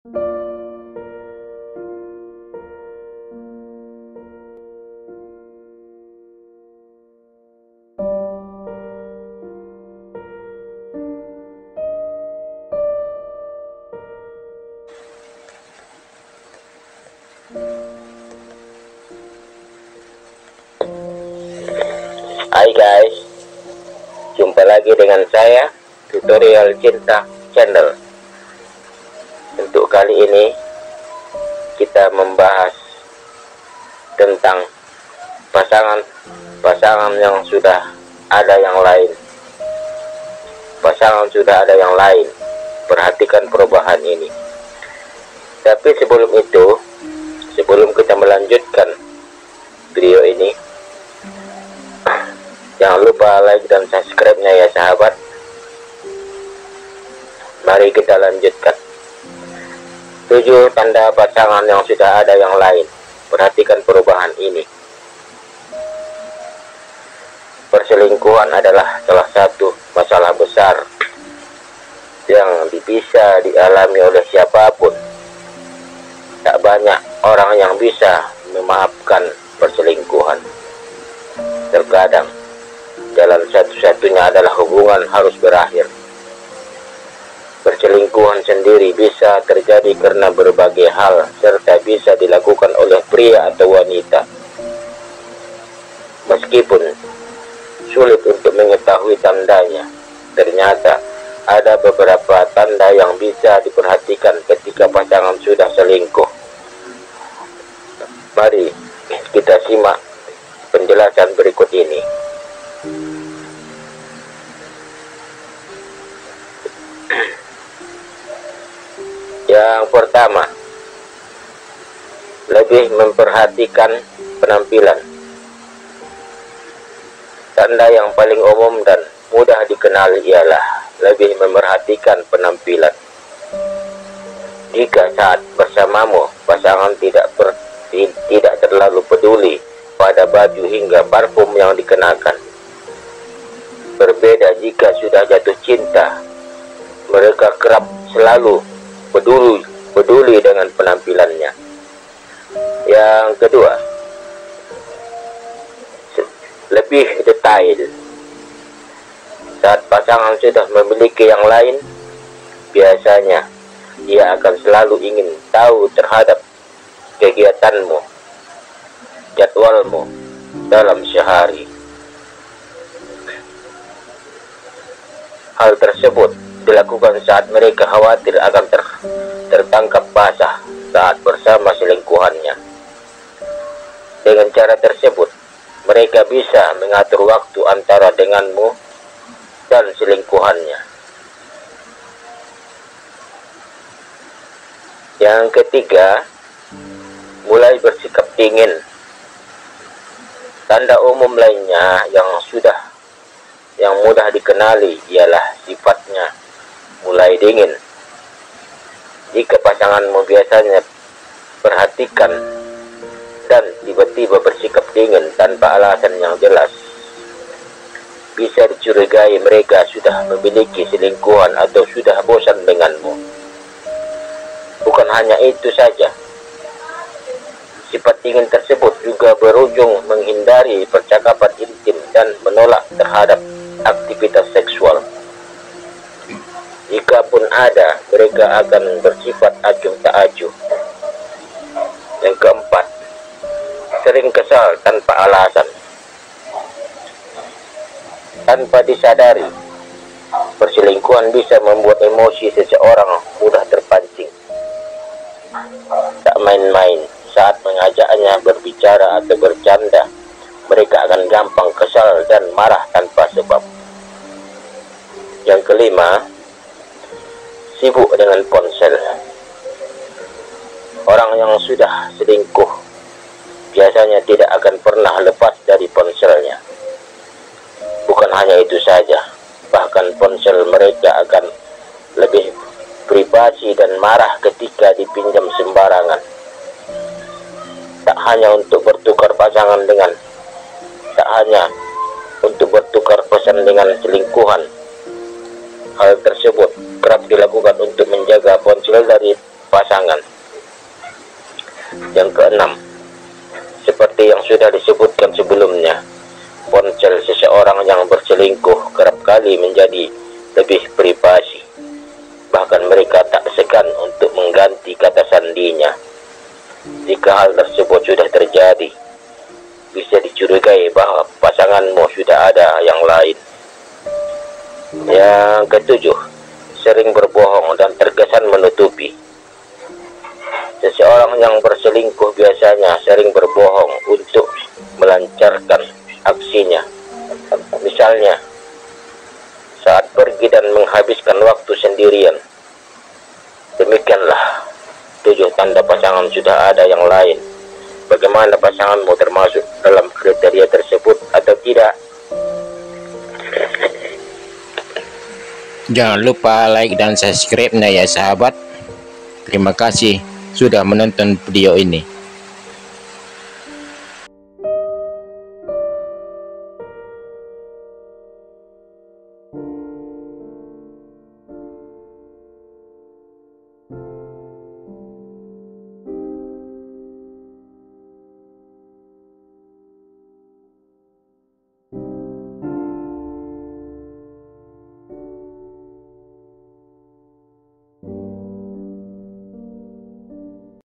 Hai guys, jumpa lagi dengan saya, Tutorial Cinta Channel. Untuk kali ini kita membahas tentang pasangan yang sudah ada yang lain. Pasangan sudah ada yang lain. Perhatikan perubahan ini. Tapi sebelum itu, sebelum kita melanjutkan video ini, jangan lupa like dan subscribe-nya ya sahabat. Mari kita lanjutkan. 7 tanda pasangan yang sudah ada yang lain. Perhatikan perubahan ini. Perselingkuhan adalah salah satu masalah besar yang bisa dialami oleh siapapun. Tak banyak orang yang bisa memaafkan perselingkuhan. Terkadang jalan satu-satunya adalah hubungan harus berakhir. Perselingkuhan sendiri bisa terjadi karena berbagai hal serta bisa dilakukan oleh pria atau wanita. Meskipun sulit untuk mengetahui tandanya, ternyata ada beberapa tanda yang bisa diperhatikan ketika pasangan sudah selingkuh. Mari kita simak penjelasan berikut ini. Yang pertama, lebih memperhatikan penampilan. Tanda yang paling umum dan mudah dikenali ialah lebih memperhatikan penampilan. Jika saat bersamamu, pasangan tidak terlalu peduli pada baju hingga parfum yang dikenakan. Berbeda jika sudah jatuh cinta, mereka kerap selalu peduli dengan penampilannya. Yang kedua, lebih detail. Saat pasangan sudah memiliki yang lain, biasanya ia akan selalu ingin tahu terhadap kegiatanmu, jadwalmu dalam sehari. Hal tersebut dilakukan saat mereka khawatir akan tertangkap basah saat bersama selingkuhannya. Dengan cara tersebut, mereka bisa mengatur waktu antara denganmu dan selingkuhannya. Yang ketiga, mulai bersikap dingin. Tanda umum lainnya yang mudah dikenali ialah sifatnya mulai dingin. Jika pasanganmu biasanya perhatikan dan tiba-tiba bersikap dingin tanpa alasan yang jelas, bisa dicurigai mereka sudah memiliki selingkuhan atau sudah bosan denganmu. Bukan hanya itu saja, sifat dingin tersebut juga berujung menghindari percakapan intim dan menolak terhadap aktivitas seksual. Jikapun ada, mereka akan bersifat acuh tak acuh. Yang keempat, sering kesal tanpa alasan. Tanpa disadari, perselingkuhan bisa membuat emosi seseorang mudah terpancing. Tak main-main saat mengajaknya berbicara atau bercanda, mereka akan gampang kesal dan marah tanpa sebab. Yang kelima, sibuk dengan ponsel. Orang yang sudah selingkuh biasanya tidak akan pernah lepas dari ponselnya. Bukan hanya itu saja, bahkan ponsel mereka akan lebih privasi dan marah ketika dipinjam sembarangan. Tak hanya untuk bertukar pesan dengan selingkuhan, hal tersebut kerap dilakukan untuk menjaga ponsel dari pasangan. Seseorang yang berselingkuh kerap kali menjadi lebih privasi. Bahkan mereka tak segan untuk mengganti kata sandinya. Jika hal tersebut sudah terjadi, bisa dicurigai bahwa pasanganmu sudah ada yang lain. Yang ketujuh, sering berbohong dan terkesan menutupi. Seseorang yang berselingkuh biasanya sering berbohong untuk melancarkan aksinya. Misalnya, saat pergi dan menghabiskan waktu sendirian. Demikianlah 7 tanda pasangan sudah ada yang lain. Bagaimana pasanganmu termasuk dalam kriteria tersebut atau tidak? Jangan lupa like dan subscribe-nya ya sahabat. Terima kasih sudah menonton video ini.